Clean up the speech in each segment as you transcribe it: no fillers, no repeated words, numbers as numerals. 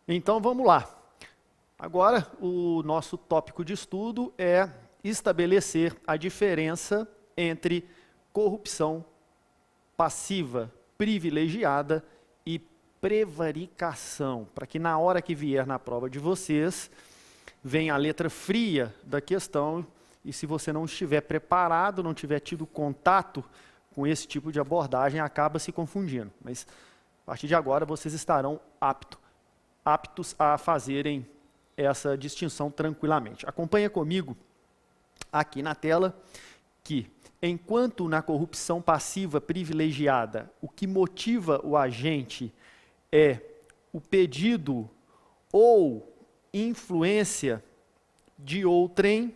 Então vamos lá. Agora o nosso tópico de estudo é estabelecer a diferença entre corrupção passiva privilegiada e prevaricação, para que na hora que vier na prova de vocês, venha a letra fria da questão e se você não estiver preparado, não tiver tido contato com esse tipo de abordagem, acaba se confundindo. Mas a partir de agora vocês estarão aptos a fazerem essa distinção tranquilamente. Acompanha comigo aqui na tela que, enquanto na corrupção passiva privilegiada, o que motiva o agente é o pedido ou influência de outrem,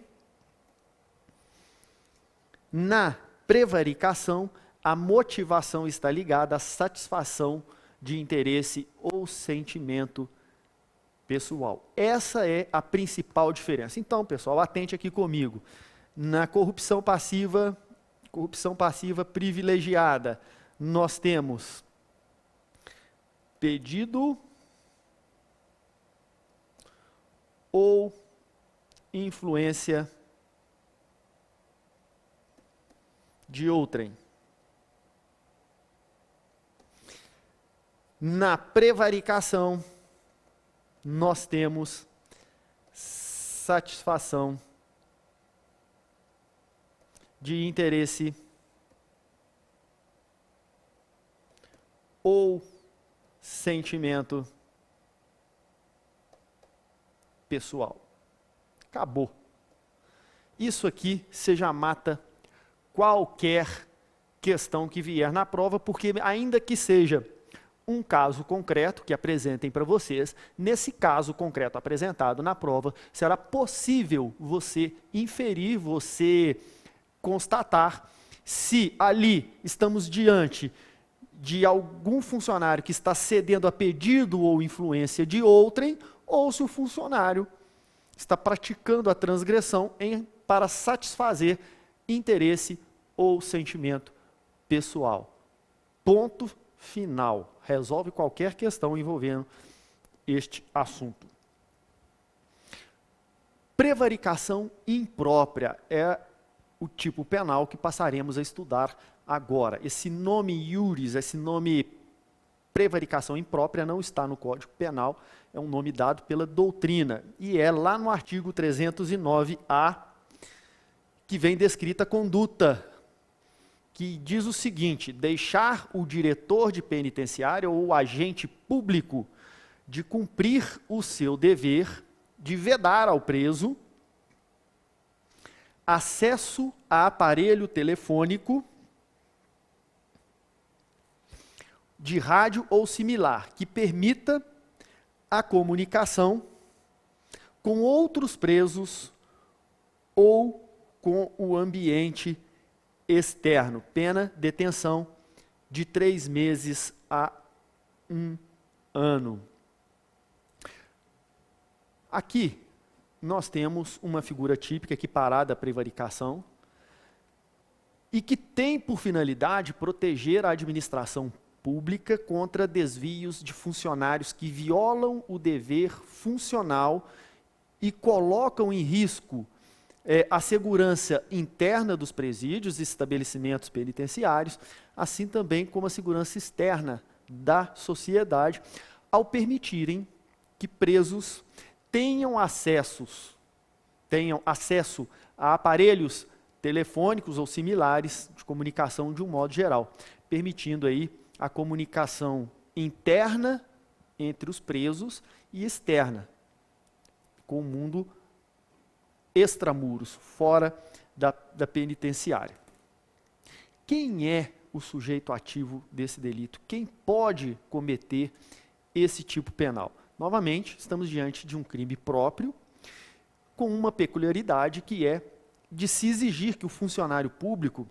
na prevaricação, a motivação está ligada à satisfação de interesse ou sentimento pessoal. Essa é a principal diferença. Então, pessoal, atente aqui comigo. Na corrupção passiva privilegiada, nós temos pedido ou influência de outrem. Na prevaricação, nós temos satisfação de interesse ou sentimento pessoal. Acabou. Isso aqui você já mata qualquer questão que vier na prova, porque ainda que seja um caso concreto que apresentem para vocês, nesse caso concreto apresentado na prova, será possível você inferir, você constatar se ali estamos diante de algum funcionário que está cedendo a pedido ou influência de outrem, ou se o funcionário está praticando a transgressão para satisfazer interesse ou sentimento pessoal. Ponto final. Resolve qualquer questão envolvendo este assunto. Prevaricação imprópria é o tipo penal que passaremos a estudar agora. Esse nome iuris, esse nome prevaricação imprópria não está no Código Penal, é um nome dado pela doutrina, e é lá no artigo 309-A que vem descrita a conduta, que diz o seguinte: deixar o diretor de penitenciária ou o agente público de cumprir o seu dever de vedar ao preso acesso a aparelho telefônico, de rádio ou similar, que permita a comunicação com outros presos ou com o ambiente externo. Pena, detenção de 3 meses a 1 ano. Aqui nós temos uma figura típica equiparada à prevaricação e que tem por finalidade proteger a administração pública contra desvios de funcionários que violam o dever funcional e colocam em risco a segurança interna dos presídios e estabelecimentos penitenciários, assim também como a segurança externa da sociedade, ao permitirem que presos tenham acesso a aparelhos telefônicos ou similares de comunicação de um modo geral, permitindo aí a comunicação interna entre os presos e externa com o mundo extramuros, fora da penitenciária. Quem é o sujeito ativo desse delito? Quem pode cometer esse tipo penal? Novamente, estamos diante de um crime próprio, com uma peculiaridade que é de se exigir que o funcionário público,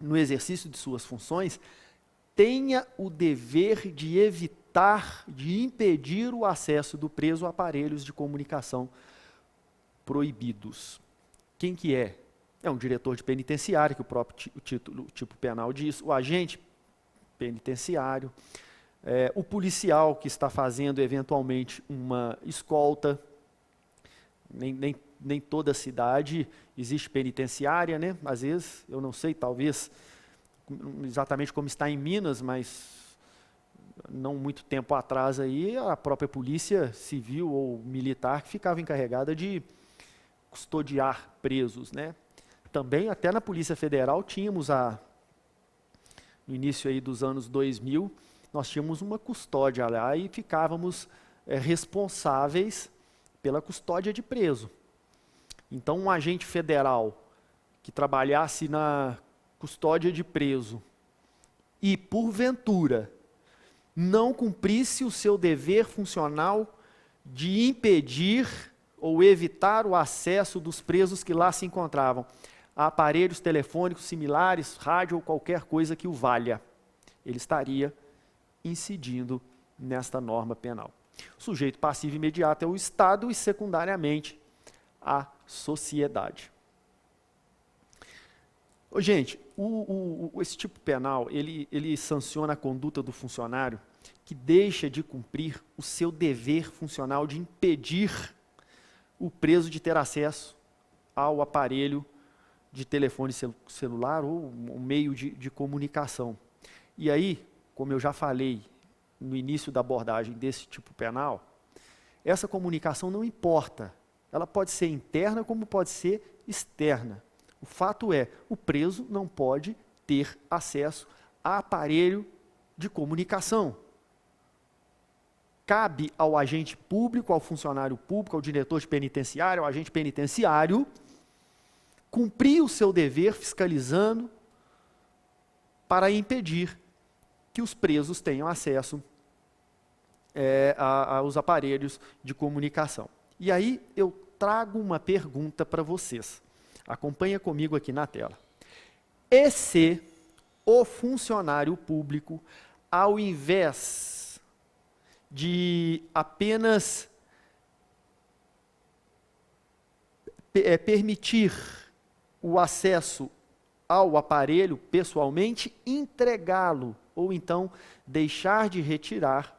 no exercício de suas funções, tenha o dever de evitar, de impedir o acesso do preso a aparelhos de comunicação proibidos. Quem que é? É um diretor de penitenciário, que o próprio o tipo penal diz, o agente penitenciário, o policial que está fazendo eventualmente uma escolta, nem toda cidade existe penitenciária, né? Às vezes, eu não sei, talvez exatamente como está em Minas, mas não muito tempo atrás aí, a própria polícia civil ou militar que ficava encarregada de custodiar presos, né? Também, até na Polícia Federal, tínhamos no início aí dos anos 2000, nós tínhamos uma custódia lá e ficávamos responsáveis pela custódia de preso. Então, um agente federal que trabalhasse na custódia de preso e, porventura, não cumprisse o seu dever funcional de impedir ou evitar o acesso dos presos que lá se encontravam a aparelhos telefônicos similares, rádio ou qualquer coisa que o valha, ele estaria incidindo nesta norma penal. O sujeito passivo imediato é o Estado e, secundariamente, a sociedade. Gente, esse tipo penal, ele sanciona a conduta do funcionário que deixa de cumprir o seu dever funcional de impedir o preso de ter acesso ao aparelho de telefone celular ou um meio de comunicação. E aí, como eu já falei no início da abordagem desse tipo penal, essa comunicação não importa. Ela pode ser interna como pode ser externa. O fato é, o preso não pode ter acesso a aparelho de comunicação. Cabe ao agente público, ao funcionário público, ao diretor de penitenciário, ao agente penitenciário, cumprir o seu dever fiscalizando para impedir que os presos tenham acesso aos aparelhos de comunicação. E aí eu trago uma pergunta para vocês. Acompanha comigo aqui na tela. E se o funcionário público, ao invés de apenas permitir o acesso ao aparelho pessoalmente, entregá-lo, ou então deixar de retirar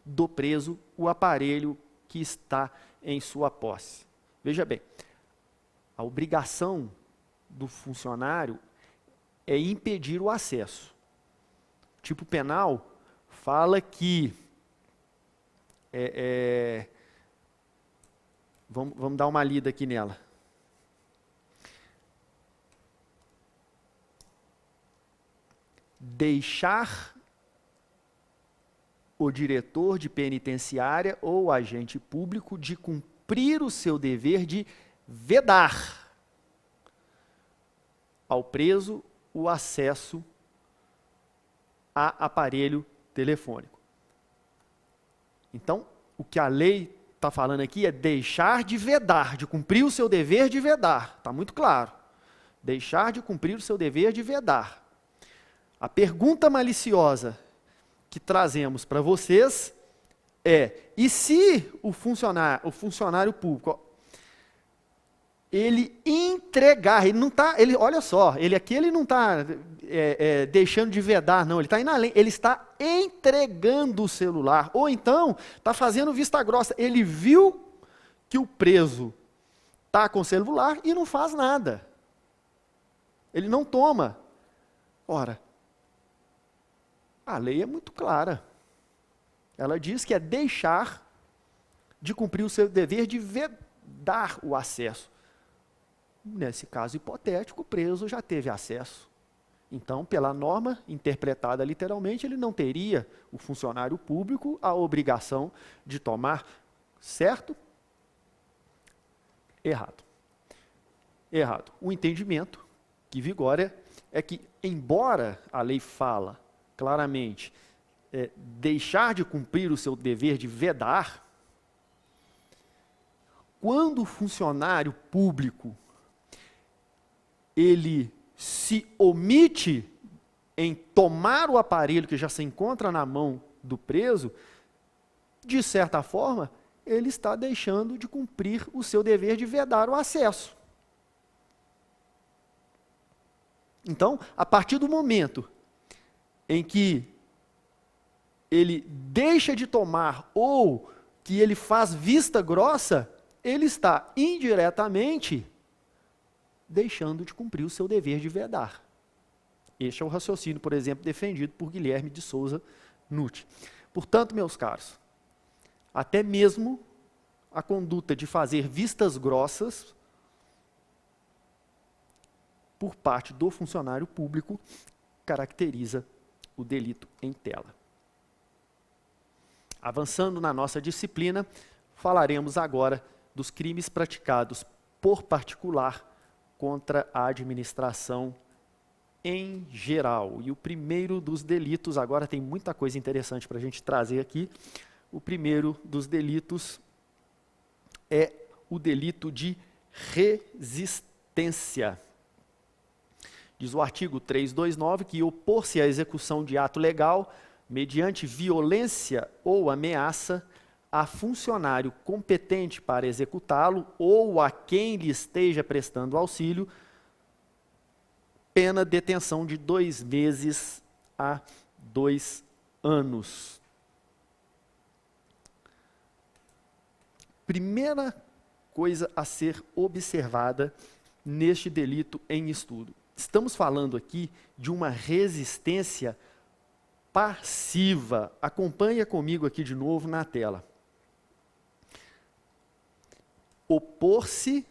do preso o aparelho que está em sua posse? Veja bem, a obrigação do funcionário é impedir o acesso. O tipo penal fala que vamos dar uma lida aqui nela. Deixar o diretor de penitenciária ou agente público de cumprir o seu dever de vedar ao preso o acesso a aparelho telefônico. Então, o que a lei está falando aqui é deixar de vedar, de cumprir o seu dever de vedar. Está muito claro. Deixar de cumprir o seu dever de vedar. A pergunta maliciosa que trazemos para vocês é: e se o funcionário público, ele entregar, olha só, ele não está deixando de vedar, não, ele está indo além, ele está entregando o celular, ou então está fazendo vista grossa, ele viu que o preso está com o celular e não faz nada, ele não toma. Ora, a lei é muito clara, ela diz que é deixar de cumprir o seu dever de vedar o acesso. Nesse caso hipotético, o preso já teve acesso. Então, pela norma, interpretada literalmente, ele não teria, o funcionário público, a obrigação de tomar. Certo? Errado. Errado. O entendimento que vigora é que, embora a lei fala claramente deixar de cumprir o seu dever de vedar, quando o funcionário público ele se omite em tomar o aparelho que já se encontra na mão do preso, de certa forma, ele está deixando de cumprir o seu dever de vedar o acesso. Então, a partir do momento em que ele deixa de tomar ou que ele faz vista grossa, ele está indiretamente deixando de cumprir o seu dever de vedar. Este é o raciocínio, por exemplo, defendido por Guilherme de Souza Nutti. Portanto, meus caros, até mesmo a conduta de fazer vistas grossas por parte do funcionário público caracteriza o delito em tela. Avançando na nossa disciplina, falaremos agora dos crimes praticados por particular contra a administração em geral. E o primeiro dos delitos, agora tem muita coisa interessante para a gente trazer aqui, o primeiro dos delitos é o delito de resistência. Diz o artigo 329 que opor-se à execução de ato legal mediante violência ou ameaça a funcionário competente para executá-lo ou a quem lhe esteja prestando auxílio, pena detenção de 2 meses a 2 anos. Primeira coisa a ser observada neste delito em estudo. Estamos falando aqui de uma resistência passiva. Acompanha comigo aqui de novo na tela. Opor-se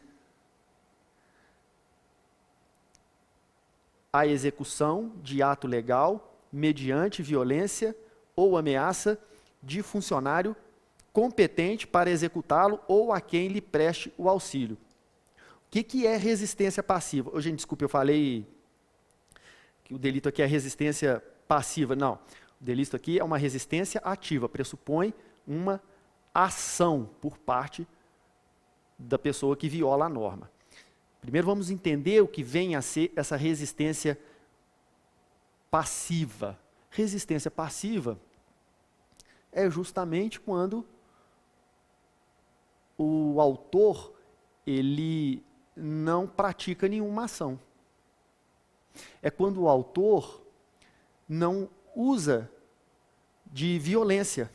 à execução de ato legal mediante violência ou ameaça de funcionário competente para executá-lo ou a quem lhe preste o auxílio. O que é resistência passiva? Oh, gente, desculpe, eu falei que o delito aqui é resistência passiva. Não, o delito aqui é uma resistência ativa, pressupõe uma ação por parte da pessoa que viola a norma. Primeiro vamos entender o que vem a ser essa resistência passiva. Resistência passiva é justamente quando o autor, ele não pratica nenhuma ação. É quando o autor não usa de violência,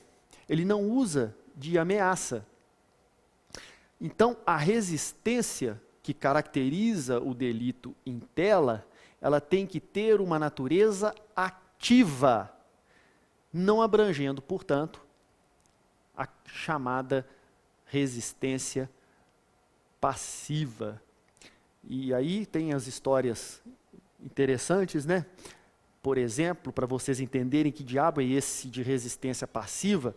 ele não usa de ameaça. Então, a resistência que caracteriza o delito em tela, ela tem que ter uma natureza ativa, não abrangendo, portanto, a chamada resistência passiva. E aí tem as histórias interessantes, né? Por exemplo, para vocês entenderem que diabo é esse de resistência passiva,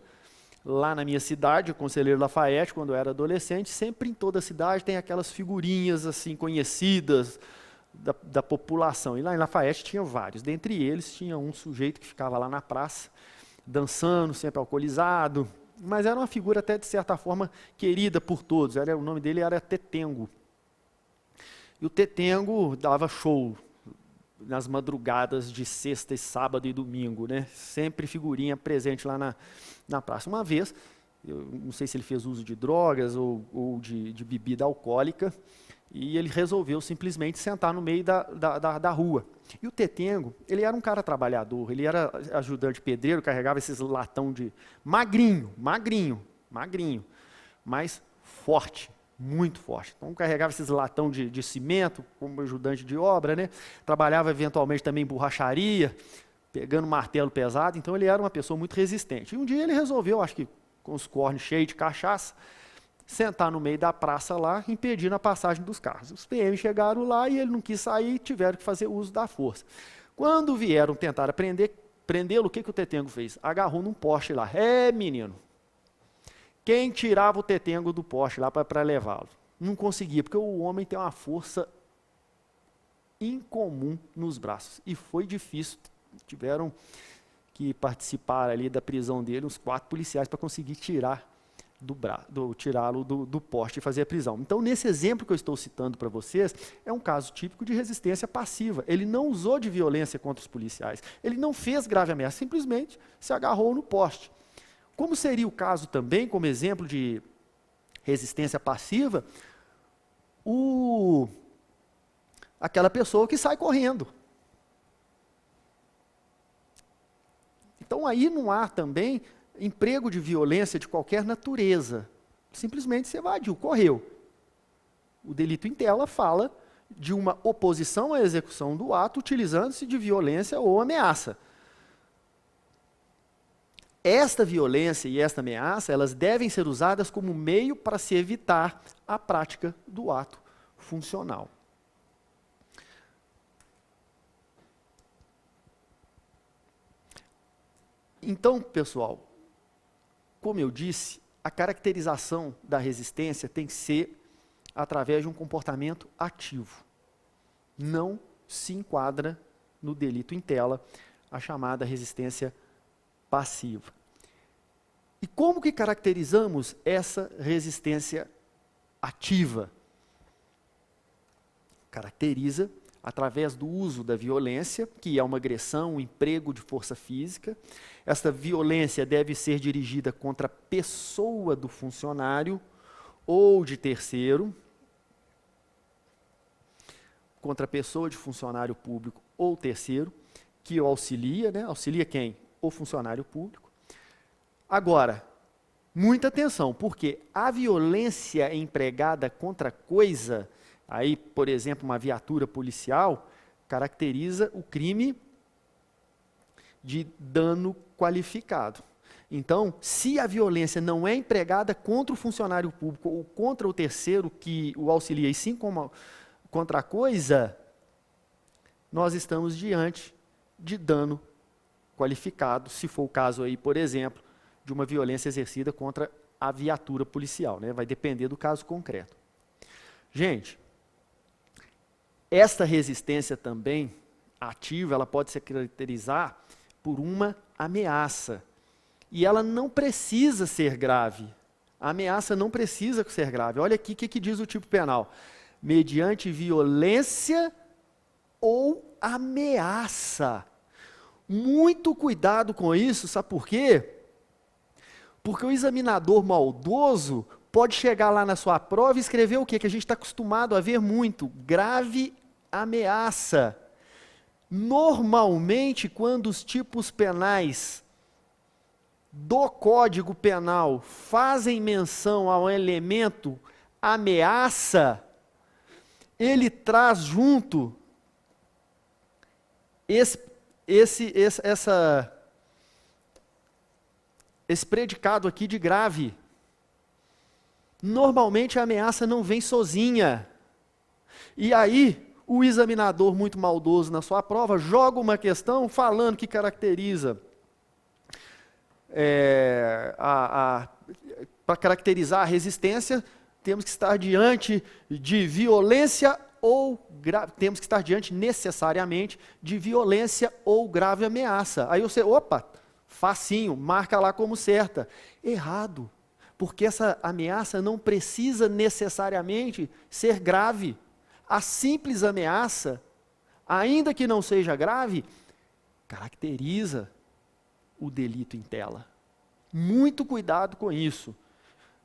lá na minha cidade, o Conselheiro Lafayette, quando eu era adolescente, sempre em toda a cidade tem aquelas figurinhas assim conhecidas da população. E lá em Lafayette tinha vários. Dentre eles tinha um sujeito que ficava lá na praça, dançando, sempre alcoolizado, mas era uma figura até de certa forma querida por todos. O nome dele era Tetengo. E o Tetengo dava show nas madrugadas de sexta e sábado e domingo, né? Sempre figurinha presente lá na praça. Uma vez, eu não sei se ele fez uso de drogas ou de bebida alcoólica, e ele resolveu simplesmente sentar no meio da rua. E o Tetengo, ele era um cara trabalhador, ele era ajudante pedreiro, carregava esses latão de... magrinho, mas forte. Muito forte. Então carregava esses latão de cimento como ajudante de obra, né? Trabalhava eventualmente também em borracharia, pegando martelo pesado, então ele era uma pessoa muito resistente. E um dia ele resolveu, acho que com os cornos cheios de cachaça, sentar no meio da praça lá, impedindo a passagem dos carros. Os PM chegaram lá e ele não quis sair e tiveram que fazer uso da força. Quando vieram tentar prendê-lo, o que o Tetengo fez? Agarrou num poste lá. Menino! Quem tirava o Tetengo do poste lá para levá-lo? Não conseguia, porque o homem tem uma força incomum nos braços. E foi difícil. Tiveram que participar ali da prisão dele, uns 4 policiais, para conseguir tirá-lo do poste e fazer a prisão. Então, nesse exemplo que eu estou citando para vocês, é um caso típico de resistência passiva. Ele não usou de violência contra os policiais. Ele não fez grave ameaça, simplesmente se agarrou no poste. Como seria o caso também, como exemplo de resistência passiva, aquela pessoa que sai correndo. Então aí não há também emprego de violência de qualquer natureza. Simplesmente se evadiu, correu. O delito em tela fala de uma oposição à execução do ato utilizando-se de violência ou ameaça. Esta violência e esta ameaça, elas devem ser usadas como meio para se evitar a prática do ato funcional. Então, pessoal, como eu disse, a caracterização da resistência tem que ser através de um comportamento ativo. Não se enquadra no delito em tela a chamada resistência passiva. E como que caracterizamos essa resistência ativa? Caracteriza através do uso da violência, que é uma agressão, um emprego de força física. Esta violência deve ser dirigida contra a pessoa do funcionário ou de terceiro, contra a pessoa de funcionário público ou terceiro, que o auxilia, né? Auxilia quem? O funcionário público. Agora, muita atenção, porque a violência empregada contra coisa, aí, por exemplo, uma viatura policial, caracteriza o crime de dano qualificado. Então, se a violência não é empregada contra o funcionário público ou contra o terceiro que o auxilia, e sim contra a coisa, nós estamos diante de dano qualificado, se for o caso aí, por exemplo, de uma violência exercida contra a viatura policial, né? Vai depender do caso concreto. Gente, esta resistência também ativa, ela pode se caracterizar por uma ameaça. E ela não precisa ser grave. A ameaça não precisa ser grave. Olha aqui o que diz o tipo penal. Mediante violência ou ameaça. Muito cuidado com isso, sabe por quê? Porque o examinador maldoso pode chegar lá na sua prova e escrever o quê? Que a gente está acostumado a ver muito. Grave ameaça. Normalmente, quando os tipos penais do Código Penal fazem menção ao elemento ameaça, ele traz junto esse predicado aqui de grave. Normalmente a ameaça não vem sozinha. E aí, o examinador muito maldoso na sua prova joga uma questão falando que caracteriza para caracterizar a resistência, temos que estar diante de violência ou temos que estar diante necessariamente de violência ou grave ameaça. Aí você, opa, facinho, marca lá como certa. Errado, porque essa ameaça não precisa necessariamente ser grave. A simples ameaça, ainda que não seja grave, caracteriza o delito em tela. Muito cuidado com isso.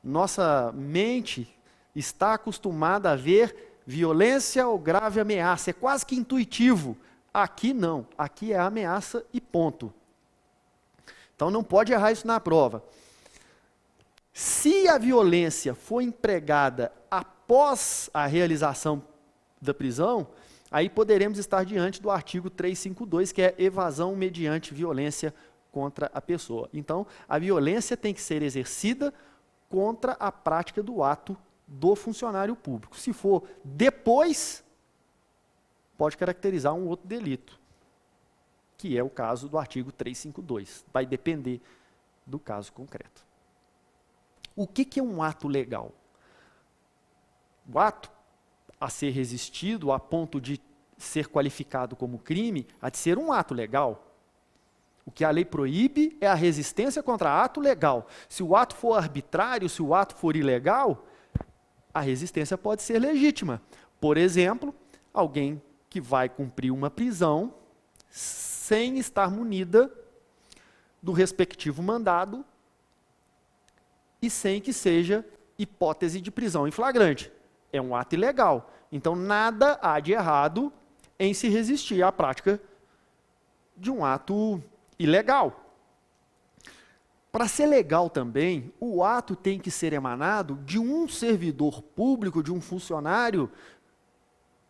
Nossa mente está acostumada a ver violência ou grave ameaça. É quase que intuitivo. Aqui não. Aqui é ameaça e ponto. Então não pode errar isso na prova. Se a violência for empregada após a realização da prisão, aí poderemos estar diante do artigo 352, que é evasão mediante violência contra a pessoa. Então, a violência tem que ser exercida contra a prática do ato do funcionário público. Se for depois, pode caracterizar um outro delito, que é o caso do artigo 352. Vai depender do caso concreto. O que é um ato legal? O ato a ser resistido a ponto de ser qualificado como crime, há de ser um ato legal. O que a lei proíbe é a resistência contra ato legal. Se o ato for arbitrário, se o ato for ilegal, a resistência pode ser legítima. Por exemplo, alguém que vai cumprir uma prisão sem estar munida do respectivo mandado e sem que seja hipótese de prisão em flagrante. É um ato ilegal. Então, nada há de errado em se resistir à prática de um ato ilegal. Para ser legal também, o ato tem que ser emanado de um servidor público, de um funcionário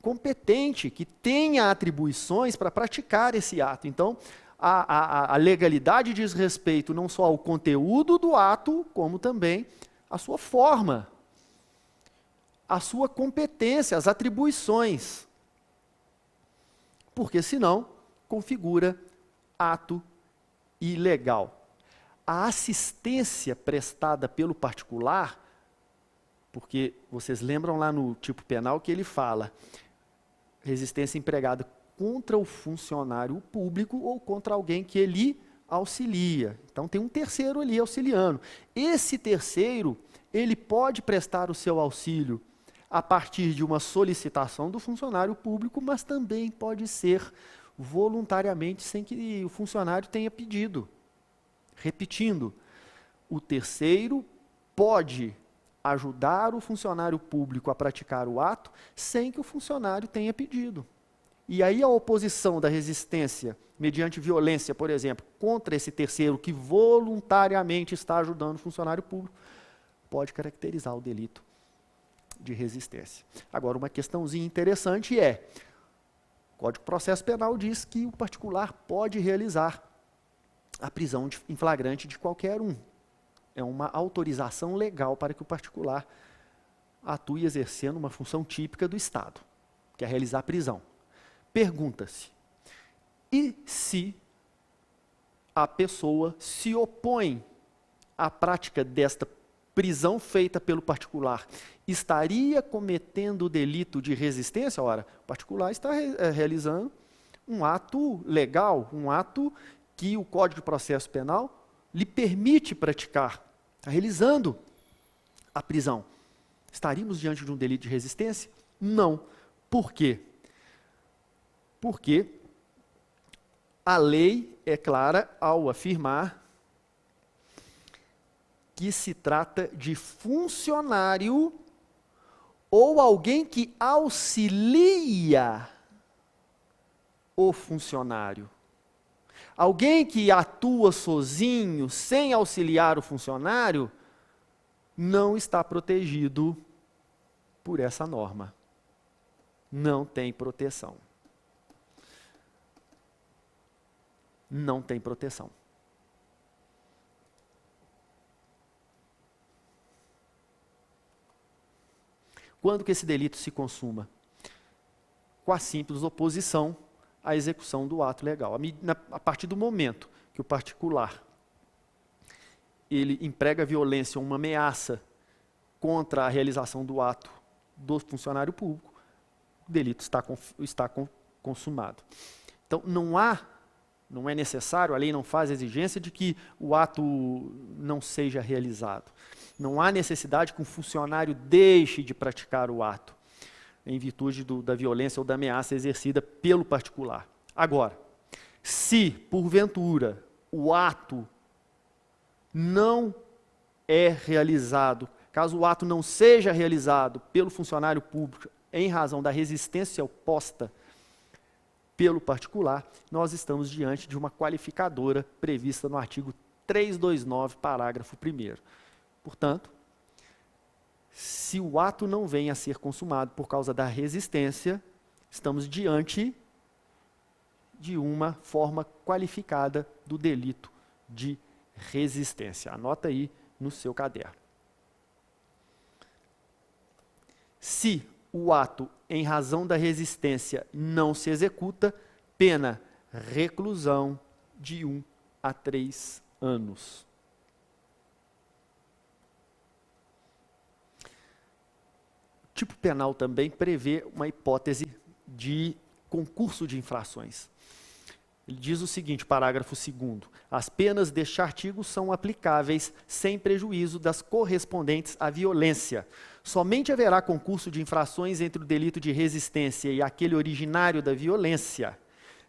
competente, que tenha atribuições para praticar esse ato. Então, a legalidade diz respeito não só ao conteúdo do ato, como também à sua forma, à sua competência, às atribuições. Porque senão, configura ato ilegal. A assistência prestada pelo particular, porque vocês lembram lá no tipo penal que ele fala, resistência empregada contra o funcionário público ou contra alguém que ele auxilia. Então tem um terceiro ali auxiliando. Esse terceiro, ele pode prestar o seu auxílio a partir de uma solicitação do funcionário público, mas também pode ser voluntariamente sem que o funcionário tenha pedido. Repetindo, o terceiro pode ajudar o funcionário público a praticar o ato sem que o funcionário tenha pedido. E aí a oposição da resistência, mediante violência, por exemplo, contra esse terceiro que voluntariamente está ajudando o funcionário público, pode caracterizar o delito de resistência. Agora, uma questãozinha interessante é, o Código de Processo Penal diz que o particular pode realizar a prisão em flagrante de qualquer um. É uma autorização legal para que o particular atue exercendo uma função típica do Estado, que é realizar a prisão. Pergunta-se, e se a pessoa se opõe à prática desta prisão feita pelo particular, estaria cometendo o delito de resistência? Ora, o particular está realizando um ato legal, um ato que o Código de Processo Penal lhe permite praticar, está realizando a prisão. Estaríamos diante de um delito de resistência? Não. Por quê? Porque a lei é clara ao afirmar que se trata de funcionário ou alguém que auxilia o funcionário. Alguém que atua sozinho, sem auxiliar o funcionário, não está protegido por essa norma. Não tem proteção. Não tem proteção. Quando que esse delito se consuma? Com a simples oposição à execução do ato legal. A partir do momento que o particular ele emprega violência ou uma ameaça contra a realização do ato do funcionário público, o delito está consumado. Então, não é necessário, a lei não faz exigência de que o ato não seja realizado. Não há necessidade que um funcionário deixe de praticar o ato, em virtude da violência ou da ameaça exercida pelo particular. Agora, se, porventura, o ato não é realizado, caso o ato não seja realizado pelo funcionário público em razão da resistência oposta pelo particular, nós estamos diante de uma qualificadora prevista no artigo 329, parágrafo 1º. Portanto, se o ato não vem a ser consumado por causa da resistência, estamos diante de uma forma qualificada do delito de resistência. Anota aí no seu caderno. Se o ato, em razão da resistência, não se executa, pena reclusão de 1 a 3 anos. O tipo penal também prevê uma hipótese de concurso de infrações. Ele diz o seguinte, parágrafo 2º, as penas deste artigo são aplicáveis sem prejuízo das correspondentes à violência. Somente haverá concurso de infrações entre o delito de resistência e aquele originário da violência,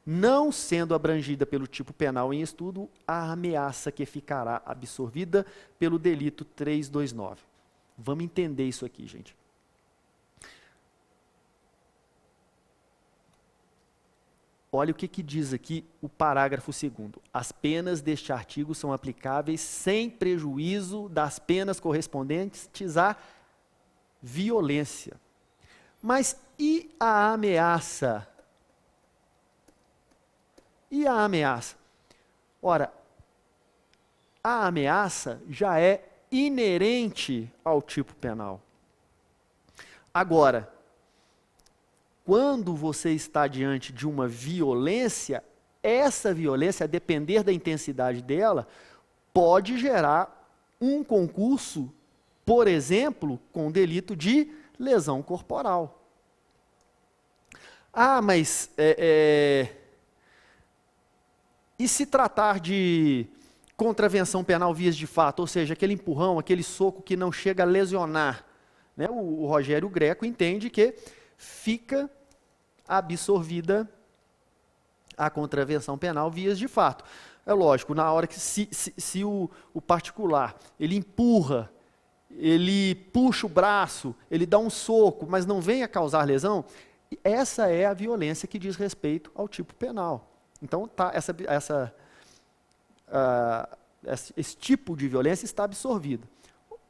não sendo abrangida pelo tipo penal em estudo a ameaça que ficará absorvida pelo delito 329. Vamos entender isso aqui, gente. Olha o que diz aqui o parágrafo 2º. As penas deste artigo são aplicáveis sem prejuízo das penas correspondentes à violência. Mas e a ameaça? E a ameaça? Ora, a ameaça já é inerente ao tipo penal. Agora, quando você está diante de uma violência, essa violência, a depender da intensidade dela, pode gerar um concurso, por exemplo, com delito de lesão corporal. Ah, mas e se tratar de contravenção penal vias de fato, ou seja, aquele empurrão, aquele soco que não chega a lesionar, né? O Rogério Greco entende que fica absorvida a contravenção penal vias de fato. É lógico, na hora que se o particular, ele empurra, ele puxa o braço, ele dá um soco, mas não vem a causar lesão, essa é a violência que diz respeito ao tipo penal. Então, esse tipo de violência está absorvido.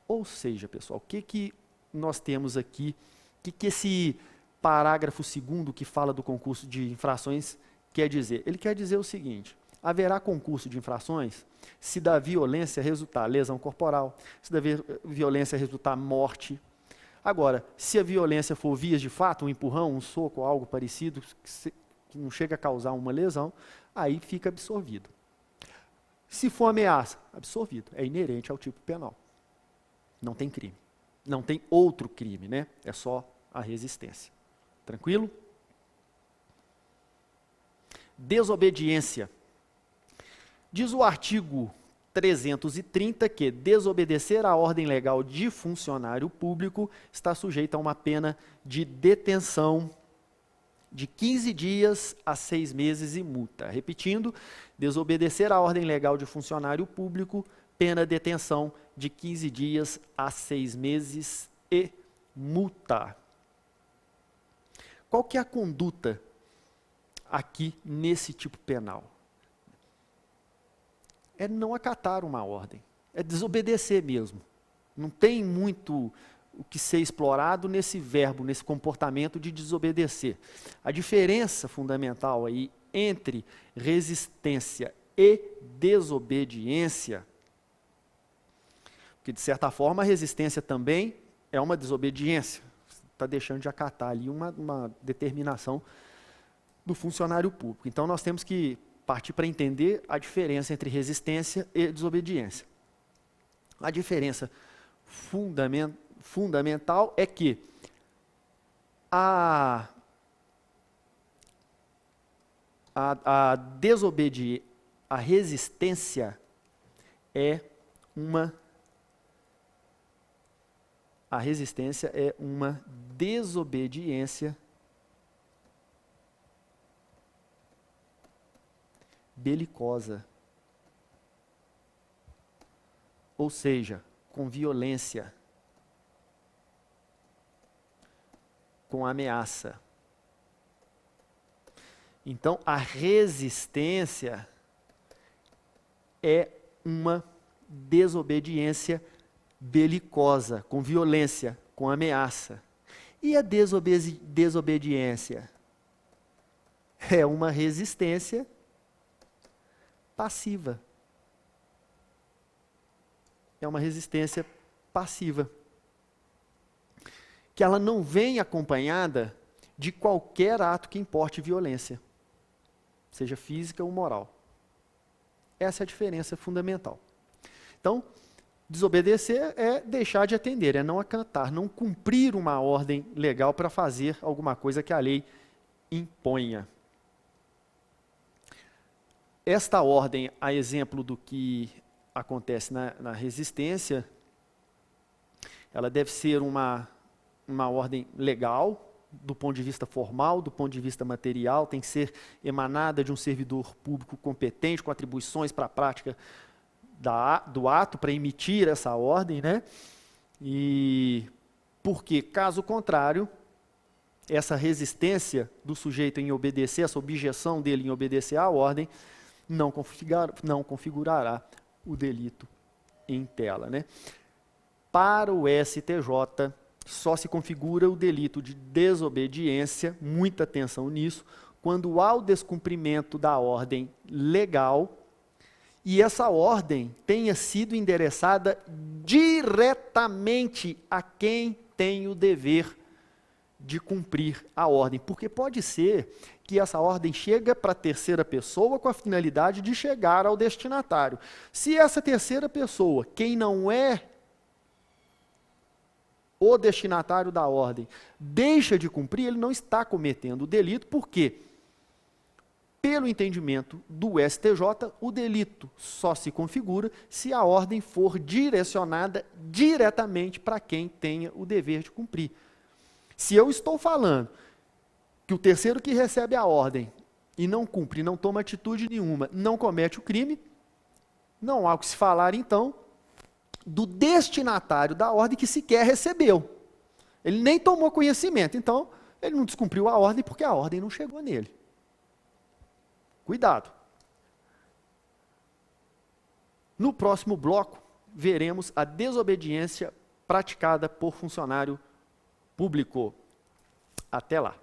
Ou seja, pessoal, o que nós temos aqui, o que esse parágrafo 2º que fala do concurso de infrações quer dizer? Ele quer dizer o seguinte: haverá concurso de infrações se da violência resultar lesão corporal, se da violência resultar morte. Agora, se a violência for vias de fato, um empurrão, um soco, algo parecido, que não chega a causar uma lesão, aí fica absorvido. Se for ameaça, absorvido, é inerente ao tipo penal. Não tem crime. Não tem outro crime, né? É só a resistência. Tranquilo? Desobediência. Diz o artigo 330 que desobedecer à ordem legal de funcionário público está sujeito a uma pena de detenção de 15 dias a 6 meses e multa. Repetindo, desobedecer à ordem legal de funcionário público, pena de detenção de 15 dias a 6 meses e multa. Qual que é a conduta aqui nesse tipo penal? É não acatar uma ordem, é desobedecer mesmo. Não tem muito o que ser explorado nesse verbo, nesse comportamento de desobedecer. A diferença fundamental aí entre resistência e desobediência, porque de certa forma a resistência também é uma desobediência, está deixando de acatar ali uma determinação do funcionário público. Então nós temos que partir para entender a diferença entre resistência e desobediência. A diferença fundamental é que a resistência é uma desobediência belicosa, ou seja, com violência, com ameaça. Então, a resistência é uma desobediência belicosa, com violência, com ameaça. E a desobediência é uma resistência passiva. É uma resistência passiva. Que ela não vem acompanhada de qualquer ato que importe violência, seja física ou moral. Essa é a diferença fundamental. Então, desobedecer é deixar de atender, é não acatar, não cumprir uma ordem legal para fazer alguma coisa que a lei imponha. Esta ordem, a exemplo do que acontece na resistência, ela deve ser uma ordem legal, do ponto de vista formal, do ponto de vista material, tem que ser emanada de um servidor público competente, com atribuições para a prática do ato, para emitir essa ordem, né? E porque, caso contrário, essa resistência do sujeito em obedecer, essa objeção dele em obedecer à ordem, não configurará o delito em tela, né? Para o STJ, só se configura o delito de desobediência, muita atenção nisso, quando há o descumprimento da ordem legal e essa ordem tenha sido endereçada diretamente a quem tem o dever de cumprir a ordem. Porque pode ser que essa ordem chega para a terceira pessoa com a finalidade de chegar ao destinatário. Se essa terceira pessoa, quem não é o destinatário da ordem, deixa de cumprir, ele não está cometendo o delito, porque, pelo entendimento do STJ, o delito só se configura se a ordem for direcionada diretamente para quem tenha o dever de cumprir. Se eu estou falando que o terceiro que recebe a ordem e não cumpre, não toma atitude nenhuma, não comete o crime, não há o que se falar, então, do destinatário da ordem que sequer recebeu. Ele nem tomou conhecimento, então ele não descumpriu a ordem porque a ordem não chegou nele. Cuidado. No próximo bloco, veremos a desobediência praticada por funcionário público. Até lá.